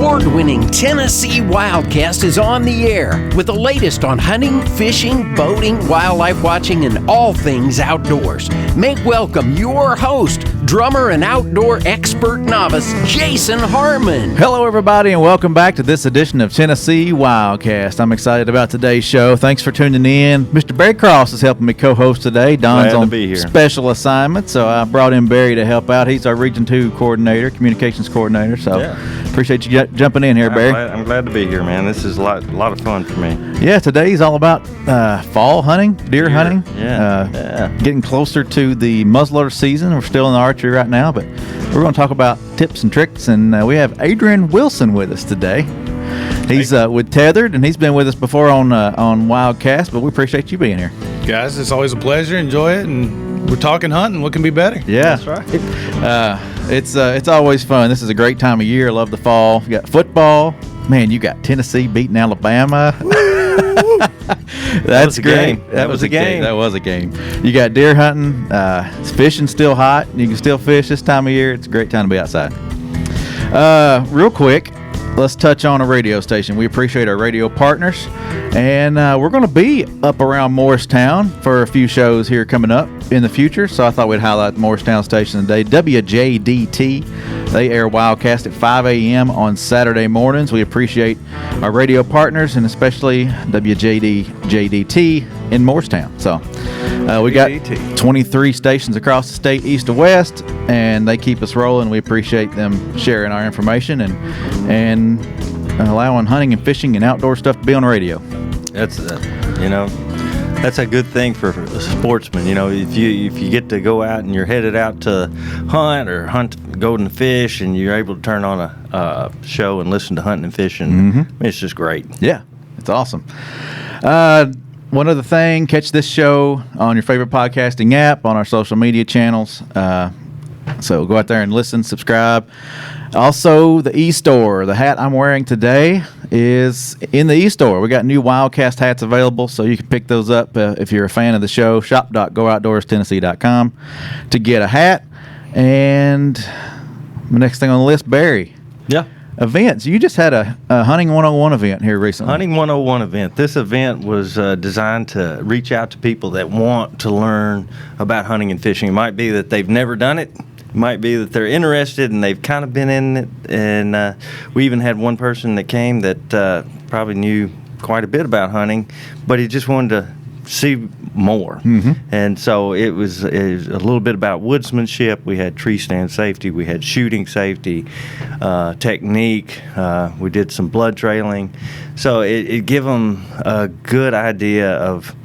award-winning Tennessee Wildcast is on the air with the latest on hunting, fishing, boating, wildlife watching, and all things outdoors. Make welcome your host, drummer and outdoor expert novice, Jason Harmon. Hello, everybody, and welcome back to this edition of Tennessee Wildcast. I'm excited about today's show. Thanks for tuning in. Mr. Barry Cross is helping me co-host today. Don's on special assignment, so I brought in Barry to help out. He's our Region 2 coordinator, communications coordinator, so appreciate you jumping in here, Barry. I'm glad to be here, man. This is a lot of fun for me. Yeah, today's all about fall hunting, deer hunting. Getting closer to the muzzleloader season. We're still in the archery right now, but we're going to talk about tips and tricks, and we have Adrian Wilson with us today. He's with Tethrd, and he's been with us before on Wildcast, but we appreciate you being here. Guys, it's always a pleasure. Enjoy it, and we're talking hunting. What can be better? Yeah, that's right. It's always fun. This is a great time of year. I love the fall. You got football. Man, you got Tennessee beating Alabama. That's great. That was a game. That was a game. You got deer hunting. Fishing's still hot. You can still fish this time of year. It's a great time to be outside. Real quick, let's touch on a radio station. We appreciate our radio partners, and we're going to be up around Morristown for a few shows here coming up in the future, so I thought we'd highlight the Morristown station today. WJDT. They air Wildcast at 5 a.m. on Saturday mornings. We appreciate our radio partners, and especially WJDT in Morristown. So we got 23 stations across the state, east to west, and they keep us rolling. We appreciate them sharing our information and allowing hunting and fishing and outdoor stuff to be on the radio. That's that's a good thing for a sportsman. You know, if you get to go out and you're headed out to hunt golden fish, and you're able to turn on a show and listen to hunting and fishing, it's just great. Yeah, it's awesome. One other thing, catch this show on your favorite podcasting app, on our social media channels. So go out there and listen, subscribe. Also, the e-store. The hat I'm wearing today is in the e-store. We got new Wildcast hats available, so you can pick those up if you're a fan of the show. Shop.gooutdoorstennessee.com to get a hat. And the next thing on the list, Barry. Yeah. Events. You just had a Hunting 101 event here recently. Hunting 101 event. This event was designed to reach out to people that want to learn about hunting and fishing. It might be that they've never done it. It might be that they're interested and they've kind of been in it. And we even had one person that came that probably knew quite a bit about hunting, but he just wanted to see more. And so it was a little bit about woodsmanship. We had tree stand safety, we had shooting safety, technique, we did some blood trailing. So it gave them a good idea of,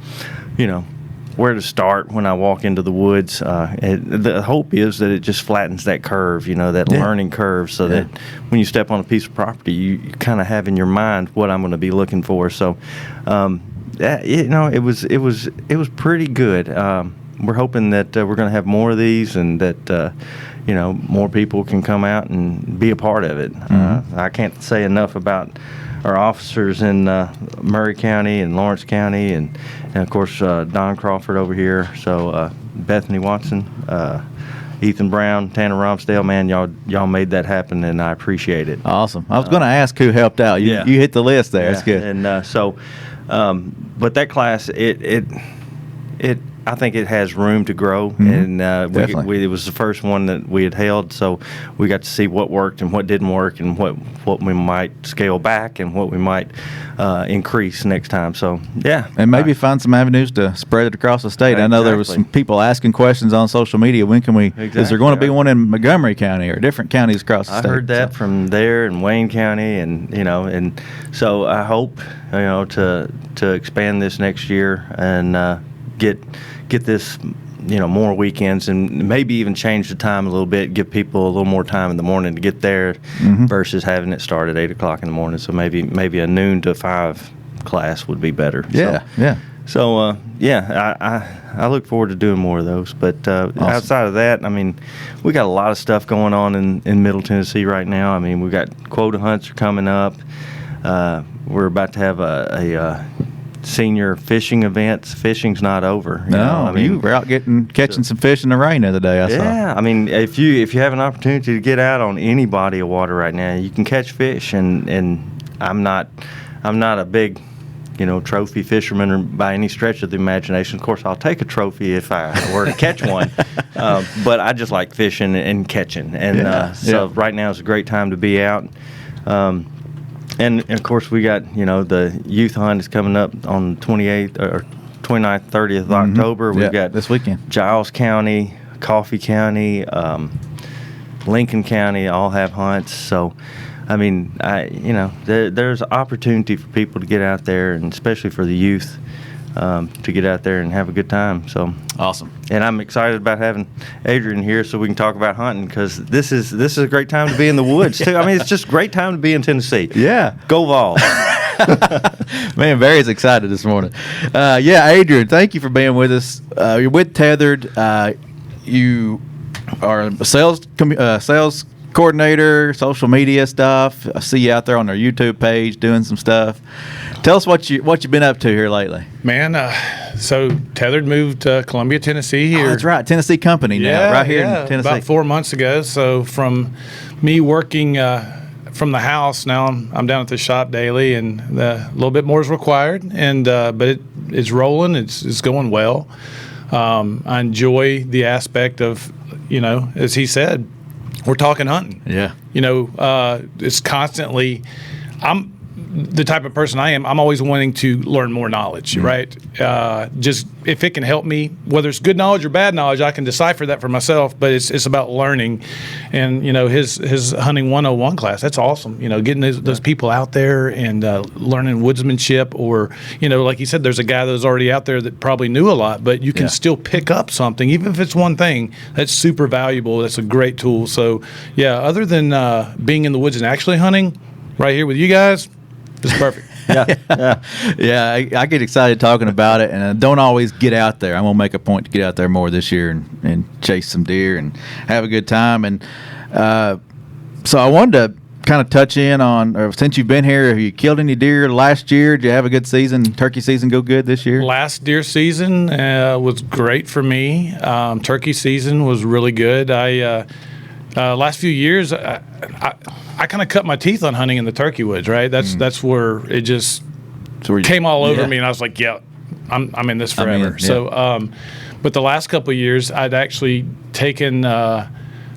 where to start when I walk into the woods. The hope is that it just flattens that curve, that learning curve, so that when you step on a piece of property, you kind of have in your mind what I'm going to be looking for. So it was pretty good. We're hoping that we're going to have more of these, and that more people can come out and be a part of it. I can't say enough about our officers in Murray County and Lawrence County, and of course Don Crawford over here. So Bethany Watson, Ethan Brown, Tanner Romsdale, man, y'all made that happen, and I appreciate it. Awesome. I was going to ask who helped out. You hit the list there. That's good. And but that class, it I think it has room to grow, and it was the first one that we had held, so we got to see what worked and what didn't work, and what we might scale back and what we might increase next time. So and maybe find some avenues to spread it across the state. I know there was some people asking questions on social media. When can we? Is there going to be one in Montgomery County or different counties across the state? I heard that from there in Wayne County, and so I hope to expand this next year and get this, more weekends, and maybe even change the time a little bit, give people a little more time in the morning to get there versus having it start at 8 o'clock in the morning. So maybe a noon to 5 class would be better. So I look forward to doing more of those. But outside of that, we got a lot of stuff going on in Middle Tennessee right now. We got quota hunts are coming up. We're about to have a senior fishing events, fishing's not over. You were out catching some fish in the rain the other day. I saw. Yeah, I mean, if you have an opportunity to get out on any body of water right now, you can catch fish. And I'm not a big, trophy fisherman by any stretch of the imagination. Of course, I'll take a trophy if I were to catch one, but I just like fishing and catching. And so right now is a great time to be out. And of course, we got, the youth hunt is coming up on 28th or 29th, 30th of October. We've got this weekend. Giles County, Coffee County, Lincoln County all have hunts. So, I mean, there's opportunity for people to get out there, and especially for the youth, to get out there and have a good time. So awesome. And I'm excited about having Adrian here so we can talk about hunting, because this is a great time to be in the woods too. I mean, it's just a great time to be in Tennessee. Yeah. Go Vols. Man, Barry's excited this morning. Adrian, thank you for being with us. You're with Tethrd. You are a sales coordinator, social media stuff. I see you out there on our YouTube page doing some stuff. Tell us what you've been up to here lately. Man, so Tethrd moved to Columbia, Tennessee here. Oh, that's right, Tennessee company now, right here in Tennessee. About 4 months ago. So from me working from the house, now I'm down at the shop daily, and a little bit more is required. And but it's rolling. It's going well. I enjoy the aspect of, as he said, we're talking hunting. Yeah. It's constantly, I'm the type of person I am. I'm always wanting to learn more knowledge, right? Just if it can help me, whether it's good knowledge or bad knowledge, I can decipher that for myself. But it's about learning, and his hunting 101 class. That's awesome. Getting those people out there and learning woodsmanship, or like you said, there's a guy that's already out there that probably knew a lot, but you can still pick up something, even if it's one thing. That's super valuable. That's a great tool. So other than being in the woods and actually hunting, right here with you guys. It's perfect. I get excited talking about it, and I don't always get out there. I'm going to make a point to get out there more this year and chase some deer and have a good time. And so I wanted to kind of touch in on, since you've been here, have you killed any deer last year? Did you have a good season? Turkey season go good this year? Last deer season was great for me. Turkey season was really good. Last few years, I kind of cut my teeth on hunting in the turkey woods, right? That's where it just came all over me, and I was like, I'm in this forever. So, but the last couple of years, I'd actually taken a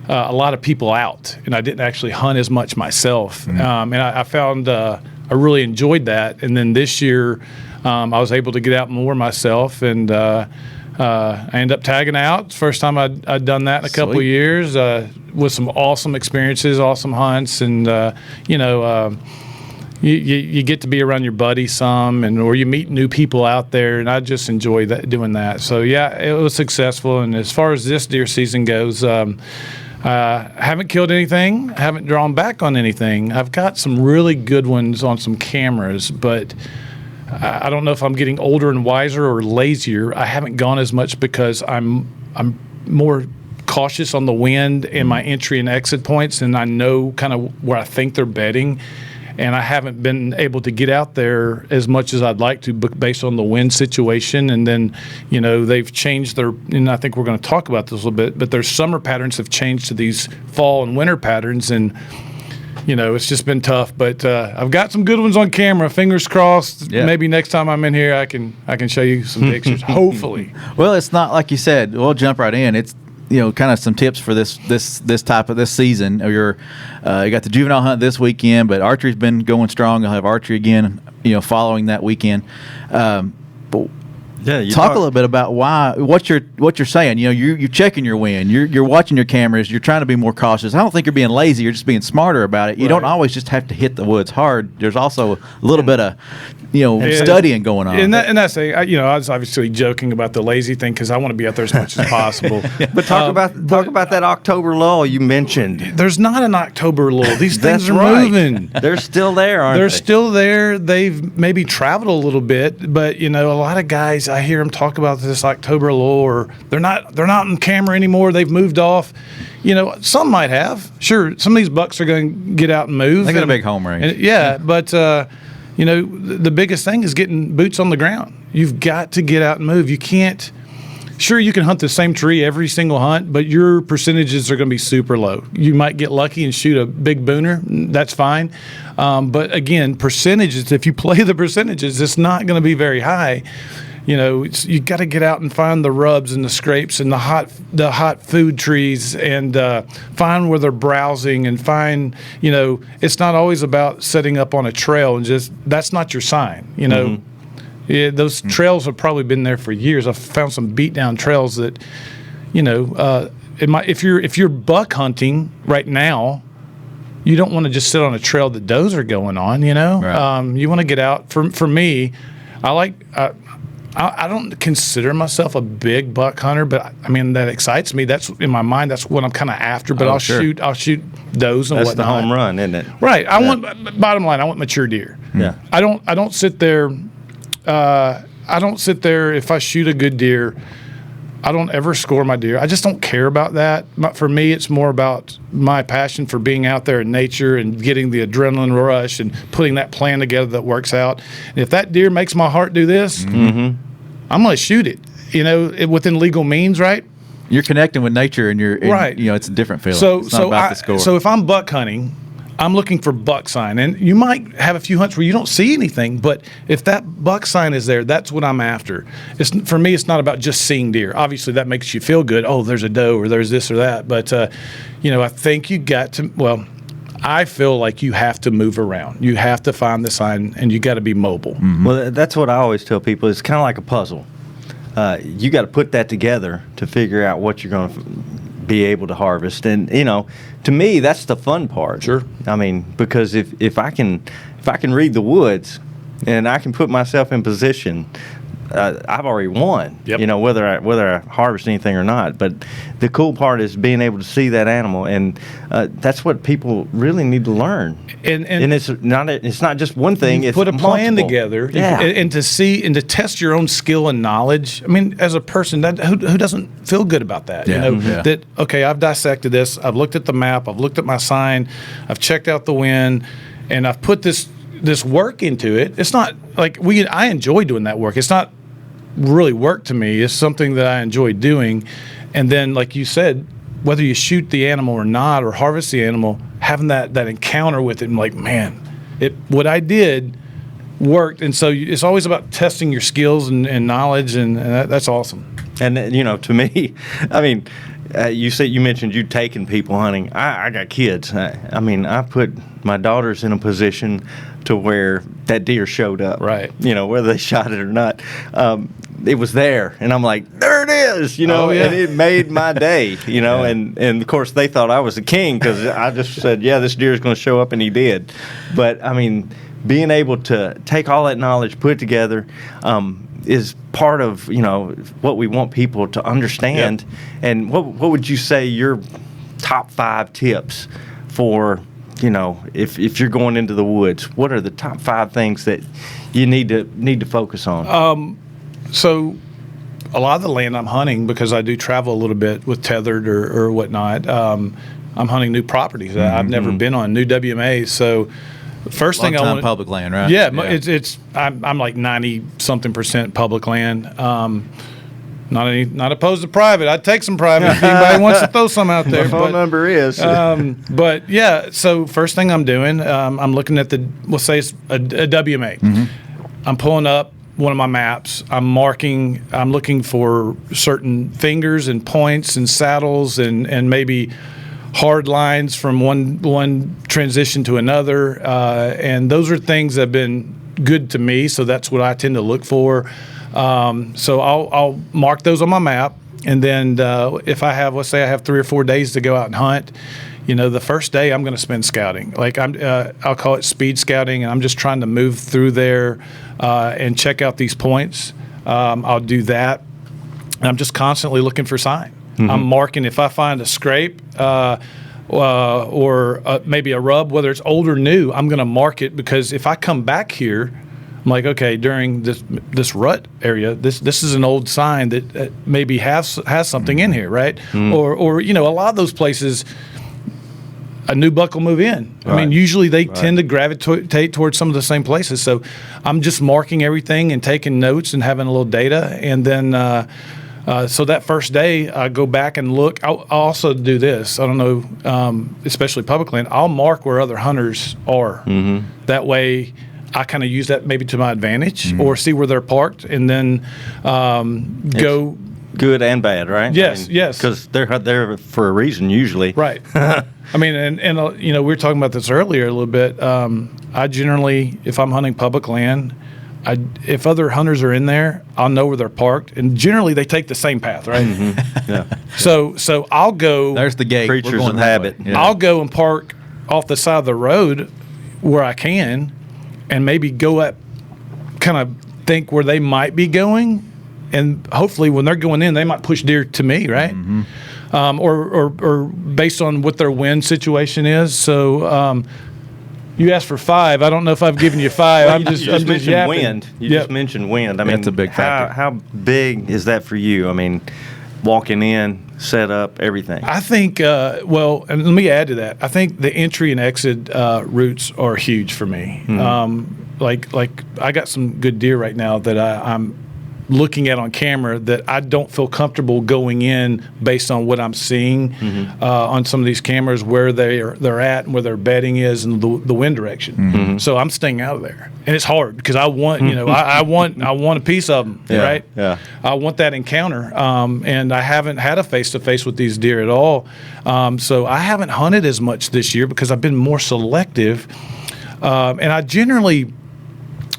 lot of people out, and I didn't actually hunt as much myself. And I found I really enjoyed that. And then this year, I was able to get out more myself, and I ended up tagging out. First time I'd done that in a couple of years, with some awesome experiences, awesome hunts, and you get to be around your buddies some, or you meet new people out there, and I just enjoy doing that. So it was successful. And as far as this deer season goes, haven't killed anything, haven't drawn back on anything. I've got some really good ones on some cameras, but I don't know if I'm getting older and wiser or lazier. I haven't gone as much because I'm more cautious on the wind and my entry and exit points, and I know kind of where I think they're bedding, and I haven't been able to get out there as much as I'd like to based on the wind situation. And then they've changed and I think we're going to talk about this a little bit, but their summer patterns have changed to these fall and winter patterns, and it's just been tough, but I've got some good ones on camera. Fingers crossed. Yeah. Maybe next time I'm in here, I can show you some pictures. Hopefully. Well, it's not like you said. We'll jump right in. It's kind of some tips for this type of this season. You got the juvenile hunt this weekend, but archery's been going strong. You'll have archery again. Following that weekend. Talk a little bit about what you're saying. You're checking your wind. You're watching your cameras. You're trying to be more cautious. I don't think you're being lazy. You're just being smarter about it. You don't always just have to hit the woods hard. There's also a little bit of studying going on. And that's I was obviously joking about the lazy thing because I want to be out there as much as possible. But talk about that October lull you mentioned. There's not an October lull. These things are moving. They're still there, aren't they? They're still there. They've maybe traveled a little bit, but a lot of guys, I hear them talk about this October lull, or they're not on camera anymore. They've moved off. Some might have. Sure, some of these bucks are going to get out and move. They got a big home range. But the biggest thing is getting boots on the ground. You've got to get out and move. You can't. Sure, you can hunt the same tree every single hunt, but your percentages are going to be super low. You might get lucky and shoot a big booner. That's fine. But again, percentages, if you play the percentages, it's not going to be very high. You got to get out and find the rubs and the scrapes and the hot food trees and find where they're browsing and find, it's not always about setting up on a trail and just, that's not your sign, Mm-hmm. Yeah, those trails have probably been there for years. I've found some beat down trails that, if you're buck hunting right now, you don't want to just sit on a trail that does are going on. Right. You want to get out. For me, I don't consider myself a big buck hunter, but I mean that excites me. That's in my mind. That's what I'm kind of after. But I'll shoot those and that's whatnot. That's the home run, isn't it? Right. Bottom line, I want mature deer. Yeah. I don't sit there. I don't sit there if I shoot a good deer. I don't ever score my deer. I just don't care about that. For me, it's more about my passion for being out there in nature and getting the adrenaline rush and putting that plan together that works out. And if that deer makes my heart do this, I'm going to shoot it. Within legal means, right? You're connecting with nature, and right. It's a different feeling. It's not about the score. So if I'm buck hunting, I'm looking for buck sign, and you might have a few hunts where you don't see anything, but if that buck sign is there, that's what I'm after. For me, it's not about just seeing deer. Obviously, that makes you feel good. Oh, there's a doe, or there's this or that. But I think you got to. Well, I feel like you have to move around. You have to find the sign, and you got to be mobile. Mm-hmm. Well, that's what I always tell people. It's kind of like a puzzle. You got to put that together to figure out what you're going to be able to harvest. And to me, that's the fun part. Sure. I mean, because if I can read the woods and I can put myself in position, I've already won. Yep. Whether I harvest anything or not. But the cool part is being able to see that animal, and that's what people really need to learn. And it's not just one thing. You it's put a plan multiple. together, yeah. and to see and to test your own skill and knowledge. I mean, as a person, who doesn't feel good about that? Yeah. That okay, I've dissected this. I've looked at the map. I've looked at my sign. I've checked out the wind, and I've put this work into it. It's not like I enjoy doing that work. It's not really work to me. It's something that I enjoy doing. And then, like you said, whether you shoot the animal or not, or harvest the animal, having that encounter with it, and like, man, what I did worked. And so it's always about testing your skills and knowledge, and that's awesome. And to me, I mean, you mentioned you taking people hunting. I got kids. I put my daughters in a position to where that deer showed up. Right. Whether they shot it or not. It was there, and I'm like, there it is, Oh, yeah. And it made my day, Yeah. and of course they thought I was the king because I just said, yeah, this deer is going to show up, and he did. But I mean, being able to take all that knowledge, put it together, is part of what we want people to understand. Yep. And what would you say your top 5 tips for if you're going into the woods? What are the top 5 things that you need to focus on? So a lot of the land I'm hunting, because I do travel a little bit with Tethrd or whatnot, I'm hunting new properties. Mm-hmm. I've never been on new WMAs. So the first thing I want, public land, right? Yeah. I'm like 90-something% public land. Not opposed to private. I'd take some private if anybody wants to throw some out there. My phone number is. But yeah, so first thing I'm doing, I'm looking at we'll say it's a WMA. Mm-hmm. I'm pulling up one of my maps. I'm looking for certain fingers and points and saddles and maybe hard lines from one transition to another. And those are things that have been good to me, so that's what I tend to look for. So I'll mark those on my map, and then if let's say I have 3 or 4 days to go out and hunt, the first day I'm going to spend scouting. Like I'll call it speed scouting, and I'm just trying to move through there and check out these points. I'll do that, and I'm just constantly looking for sign. Mm-hmm. I'm marking if I find a scrape or maybe a rub, whether it's old or new. I'm going to mark it, because if I come back here, I'm like, okay, during this rut area, this is an old sign that maybe has something in here, right? Mm. Or a lot of those places, a new buck will move in. I mean, usually they tend to gravitate towards some of the same places. So I'm just marking everything and taking notes and having a little data. And then so that first day, I go back and look. I'll also do this. I don't know, especially public land. I'll mark where other hunters are. That way I kind of use that maybe to my advantage or see where they're parked and then go. Good and bad, right? Yes, yes. Because they're there for a reason usually. Right. I mean, and you know, we were talking about this earlier a little bit. I generally, if I'm hunting public land, if other hunters are in there, I'll know where they're parked, and generally they take the same path, right? Yeah. So I'll go. There's the gate. Creatures of habit. Yeah. I'll go and park off the side of the road where I can, and maybe go up, kind of think where they might be going. And hopefully, when they're going in, they might push deer to me, right? Or based on what their wind situation is. So you asked for 5. I don't know if I've given you 5. Well, I'm just mentioned yapping. wind. You just mentioned wind. I mean, that's a big factor. How big is that for you? I mean, walking in, set up, everything. I think. Well, and let me add to that. I think the entry and exit routes are huge for me. Like I got some good deer right now that I'm looking at on camera that I don't feel comfortable going in based on what I'm seeing on some of these cameras where they're at and where their bedding is and the wind direction. So I'm staying out of there, and it's hard because I want I want a piece of them, right? Yeah. I want that encounter, and I haven't had a face-to-face with these deer at all. So I haven't hunted as much this year because I've been more selective, and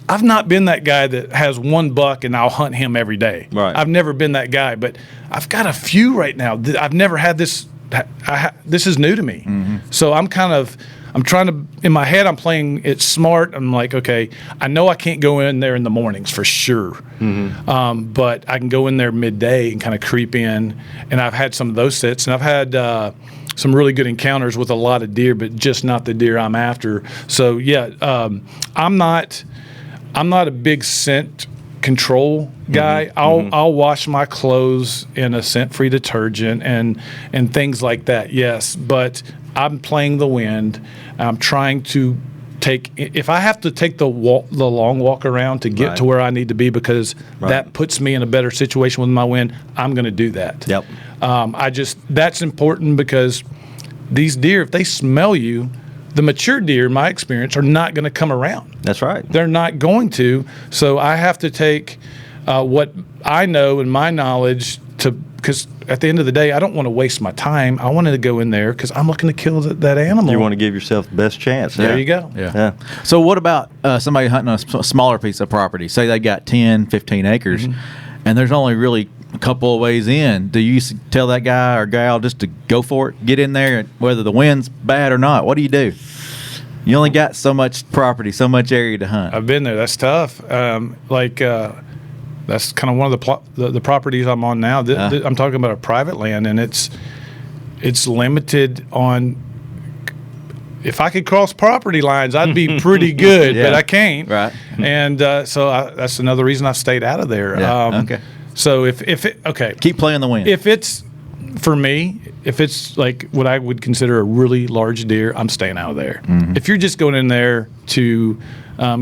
I've not been that guy that has one buck and I'll hunt him every day. Right. I've never been that guy, but I've got a few right now. I've never had this. This is new to me. So I'm trying to, in my head, I'm playing it smart. I'm like, okay, I know I can't go in there in the mornings for sure. But I can go in there midday and kind of creep in. And I've had some of those sits, and I've had some really good encounters with a lot of deer, but just not the deer I'm after. So yeah, I'm not a big scent control guy. I'll wash my clothes in a scent-free detergent and things like that. Yes, but I'm playing the wind. I'm trying to take. If I have to take the long walk around to get to where I need to be because that puts me in a better situation with my wind, I'm going to do that. Yep. That's important because these deer, if they smell you, the mature deer, in my experience, are not going to come around. That's right. They're not going to. So I have to take what I know and my knowledge because at the end of the day, I don't want to waste my time. I wanted to go in there because I'm looking to kill that animal. You want to give yourself the best chance. There you go. Yeah. So what about somebody hunting a smaller piece of property? Say they got 10, 15 acres, and there's only really a couple of ways in. Do you tell that guy or gal just to go for it, get in there, whether the wind's bad or not? What do you do? You only got so much property, so much area to hunt. I've been there. That's tough. That's kind of one of the properties I'm on now. I'm talking about a private land, and it's limited on. If I could cross property lines, I'd be pretty good, but I can't. Right. And so that's another reason I've stayed out of there. Yeah. Okay. So if keep playing the wind. If it's for me, if it's like what I would consider a really large deer, I'm staying out of there. If you're just going in there to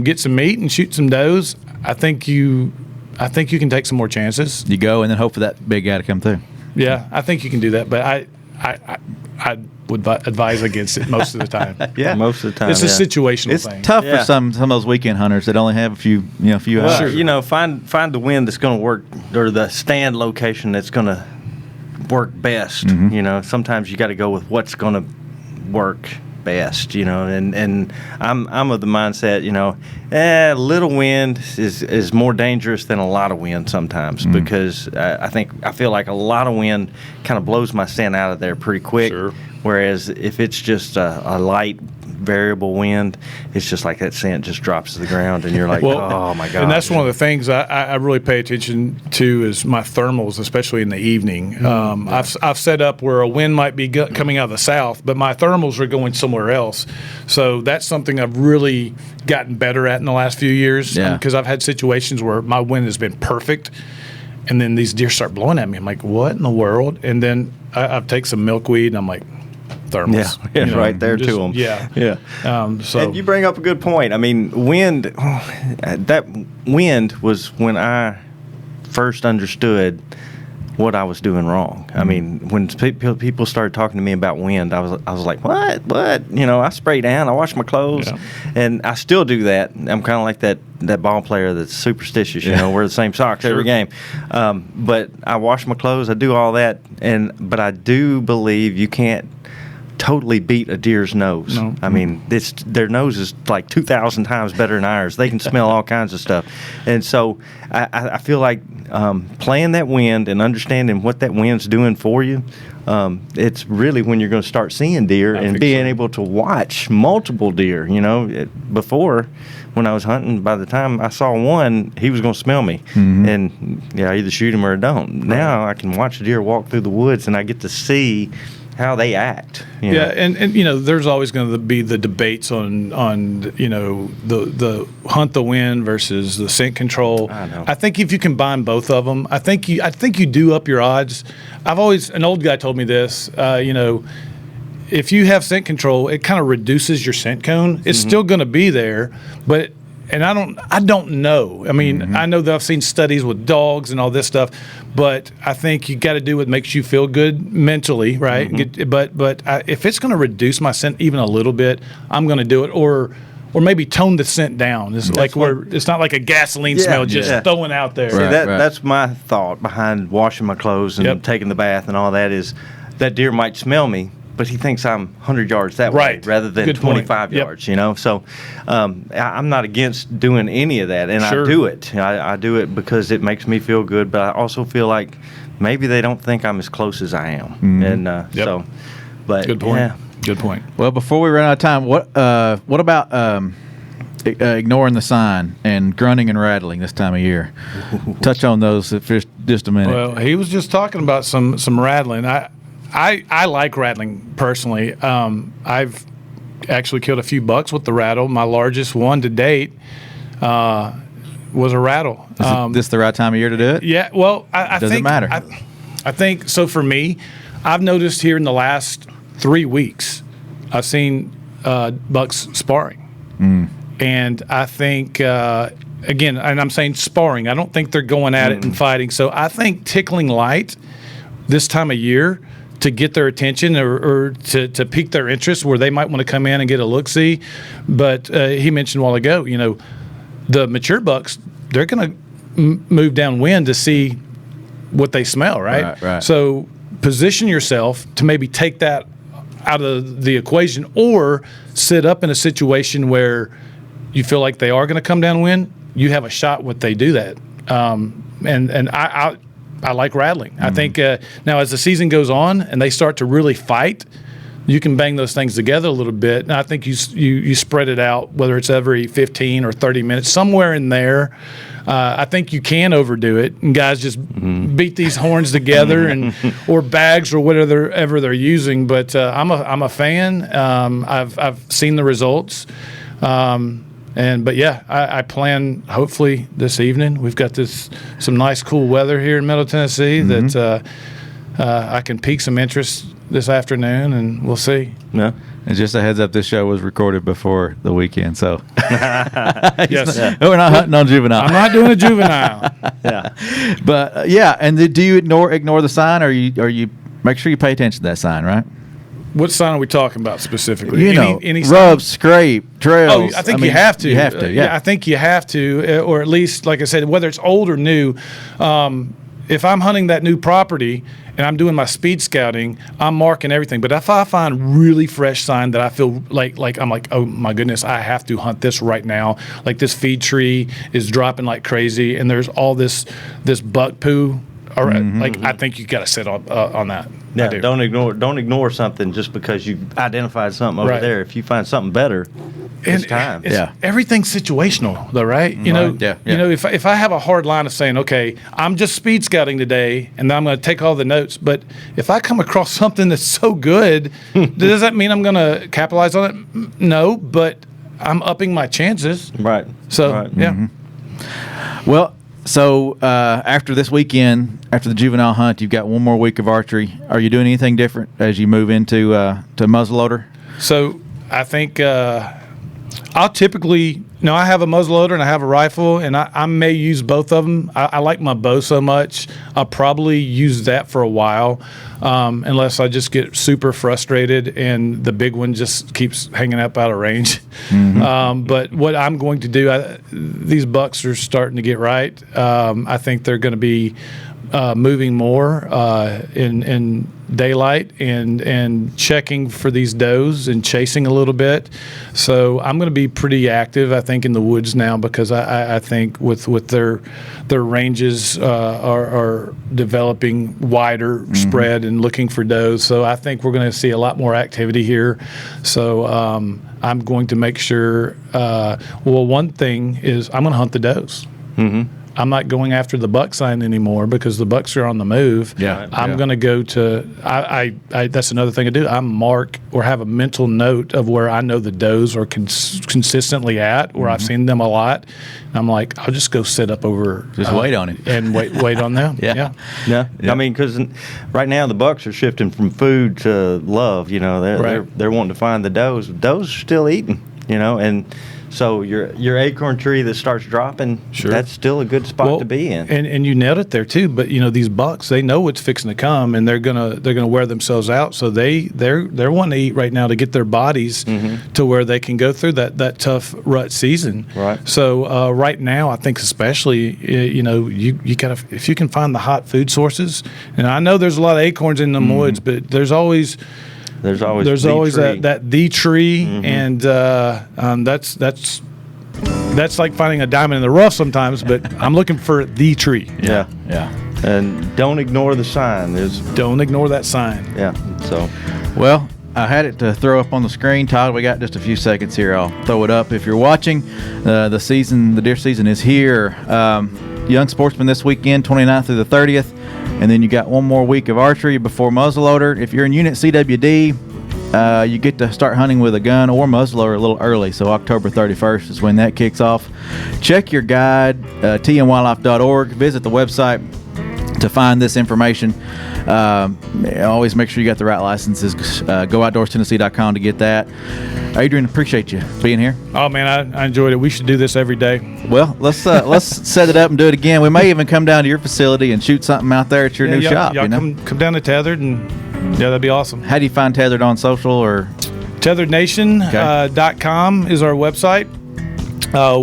get some meat and shoot some does, I think you can take some more chances. You go and then hope for that big guy to come through. Yeah, I think you can do that, but I would advise against it most of the time. Most of the time. It's a situational thing. It's tough for some of those weekend hunters that only have a few hours. Sure. Find the wind that's going to work, or the stand location that's going to work best. Sometimes you got to go with what's going to work best. And I'm of the mindset. Little wind is more dangerous than a lot of wind sometimes because I feel like a lot of wind kind of blows my scent out of there pretty quick. Sure. Whereas if it's just a light variable wind, it's just like that scent just drops to the ground, and you're like, oh my god. And that's one of the things I really pay attention to is my thermals, especially in the evening. I've set up where a wind might be coming out of the south, but my thermals are going somewhere else. So that's something I've really gotten better at in the last few years because I've had situations where my wind has been perfect, and then these deer start blowing at me. I'm like, what in the world? And then I've taken some milkweed, and I'm like, thermals. Yeah, right there to them. Yeah. Yeah. So And you bring up a good point. I mean, that wind was when I first understood what I was doing wrong. I mean, when people started talking to me about wind, I was like, what? You know, I spray down, I wash my clothes, and I still do that. I'm kind of like that ball player that's superstitious, you know, wear the same socks every game. But I wash my clothes, I do all that, but I do believe you can't totally beat a deer's nose. No. I mean, their nose is like 2,000 times better than ours. They can smell all kinds of stuff. And so I feel like playing that wind and understanding what that wind's doing for you, it's really when you're going to start seeing deer and being able to watch multiple deer. You know, before when I was hunting, by the time I saw one, he was going to smell me. And I either shoot him or I don't. Now I can watch a deer walk through the woods and I get to see how they act. You know? And you know, there's always going to be the debates on you know the hunt the wind versus the scent control. I know. I think if you combine both of them, I think you do up your odds. An old guy told me this. You know, if you have scent control, it kind of reduces your scent cone. It's still going to be there, but. And I don't know. I mean, I know that I've seen studies with dogs and all this stuff, but I think you got to do what makes you feel good mentally, right? But if it's going to reduce my scent even a little bit, I'm going to do it, or maybe tone the scent down. It's it's not like a gasoline smell just throwing out there. See, that's my thought behind washing my clothes and taking the bath and all that is that deer might smell me, but he thinks I'm 100 yards that way rather than 25 yards, you know? So I'm not against doing any of that, and I do it. I do it because it makes me feel good, but I also feel like maybe they don't think I'm as close as I am. And so, but good point. Yeah. Good point. Well, before we run out of time, what about ignoring the sign and grunting and rattling this time of year? Touch on those for just a minute. Well, he was just talking about some rattling. I like rattling personally. I've actually killed a few bucks with the rattle. My largest one to date was a rattle. Is this the right time of year to do it? Yeah. Well, I Does think it matter? I think so. For me, I've noticed here in the last 3 weeks, I've seen bucks sparring, and I think. Again, and I'm saying sparring. I don't think they're going at it and fighting. So I think tickling light this time of year to get their attention or to pique their interest where they might want to come in and get a look-see. But he mentioned a while ago, you know, the mature bucks, they're going to move downwind to see what they smell, right? Right. So position yourself to maybe take that out of the equation or sit up in a situation where you feel like they are going to come downwind. You have a shot when they do that. And I like rattling. I think now as the season goes on and they start to really fight, you can bang those things together a little bit. And I think you spread it out, whether it's every 15 or 30 minutes, somewhere in there. I think you can overdo it, and guys just beat these horns together and or bags or whatever they're using. But I'm a fan. I've seen the results. But I plan hopefully this evening. We've got some nice cool weather here in Middle Tennessee that I can pique some interest this afternoon, and we'll see. Yeah. And just a heads up, this show was recorded before the weekend, so Yes. we're not hunting on juvenile. I'm not doing a juvenile. But and do you ignore the sign, or you make sure you pay attention to that sign, right? What sign are we talking about specifically? Any sign? rub, scrape, trails. Oh, I think you have to. You have to, yeah. I think you have to, or at least, like I said, whether it's old or new. If I'm hunting that new property and I'm doing my speed scouting, I'm marking everything. But if I find really fresh sign that I feel like I'm like, oh my goodness, I have to hunt this right now. Like this feed tree is dropping like crazy, and there's all this buck poo. Like I think you got to sit on that. Yeah, don't ignore something just because you identified something over there. If you find something better, it's time. Everything's situational, though, right? You know, you know, if I have a hard line of saying, okay, I'm just speed scouting today, and I'm going to take all the notes, but if I come across something that's so good, does that mean I'm going to capitalize on it? No, but I'm upping my chances. Right. So yeah. Well, So after this weekend, after the juvenile hunt, you've got one more week of archery. Are you doing anything different as you move into to muzzleloader? So I think I'll typically, I have a muzzleloader and I have a rifle, and I may use both of them. I like my bow so much, I'll probably use that for a while, unless I just get super frustrated and the big one just keeps hanging up out of range. Mm-hmm. But what I'm going to do, these bucks are starting to get right. I think they're going to be moving more in daylight and checking for these does and chasing a little bit. So I'm going to be pretty active, I think, in the woods now, because I think with their ranges are developing wider spread and looking for does. So I think we're going to see a lot more activity here. So I'm going to make sure. One thing is I'm going to hunt the does. Mm-hmm. I'm not going after the buck sign anymore because the bucks are on the move. Yeah, I'm going to go to. I that's another thing I do. I mark or have a mental note of where I know the does are consistently at, where I've seen them a lot. And I'm like, I'll just go sit up over. Just wait on it and wait on them. Yeah. I mean, because right now the bucks are shifting from food to love. They're wanting to find the does. Does are still eating. And. So your acorn tree that starts dropping, that's still a good spot to be in. And you nailed it there too. But these bucks, they know what's fixing to come, and they're gonna wear themselves out. So they're wanting to eat right now to get their bodies to where they can go through that tough rut season. Right. So right now, I think especially you gotta, if you can find the hot food sources, and I know there's a lot of acorns in them woods, but there's always that tree, and that's like finding a diamond in the rough sometimes. But I'm looking for the tree. Yeah. And don't ignore the sign. Don't ignore that sign. Yeah. So, well, I had it to throw up on the screen. Todd, we got just a few seconds here. I'll throw it up. If you're watching, the deer season is here. Young Sportsman this weekend, 29th through the 30th. And then you got one more week of archery before muzzleloader. If you're in Unit CWD, you get to start hunting with a gun or muzzleloader a little early. So October 31st is when that kicks off. Check your guide, tnwildlife.org. Visit the website to find this information. Always make sure you got the right licenses. GoOutdoorsTennessee.com to get that. Adrian, appreciate you being here. Oh man, I enjoyed it. We should do this every day. Well, let's set it up and do it again. We may even come down to your facility and shoot something out there at your new shop. Y'all come down to Tethrd, and that'd be awesome. How do you find Tethrd on social or? TethrdNation.com is our website.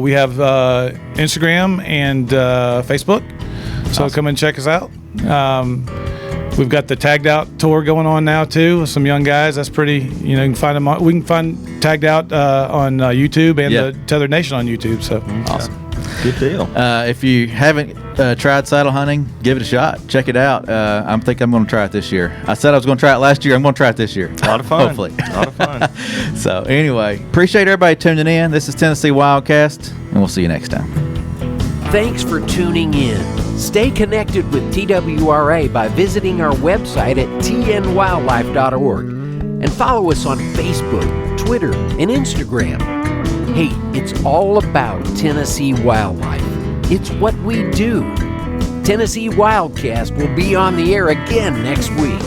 We have Instagram and Facebook. So come and check us out. We've got the Tagged Out tour going on now too with some young guys. That's pretty. You can find them. We can find Tagged Out on YouTube and the Tethrd Nation on YouTube. So awesome. Good deal. If you haven't tried saddle hunting, give it a shot. Check it out. I think I'm going to try it this year. I said I was going to try it last year. I'm going to try it this year. A lot of fun. Hopefully. A lot of fun. So anyway, appreciate everybody tuning in. This is Tennessee Wildcast, and we'll see you next time. Thanks for tuning in. Stay connected with TWRA by visiting our website at tnwildlife.org and follow us on Facebook, Twitter, and Instagram. Hey, it's all about Tennessee wildlife. It's what we do. Tennessee Wildcast will be on the air again next week.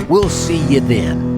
We'll see you then.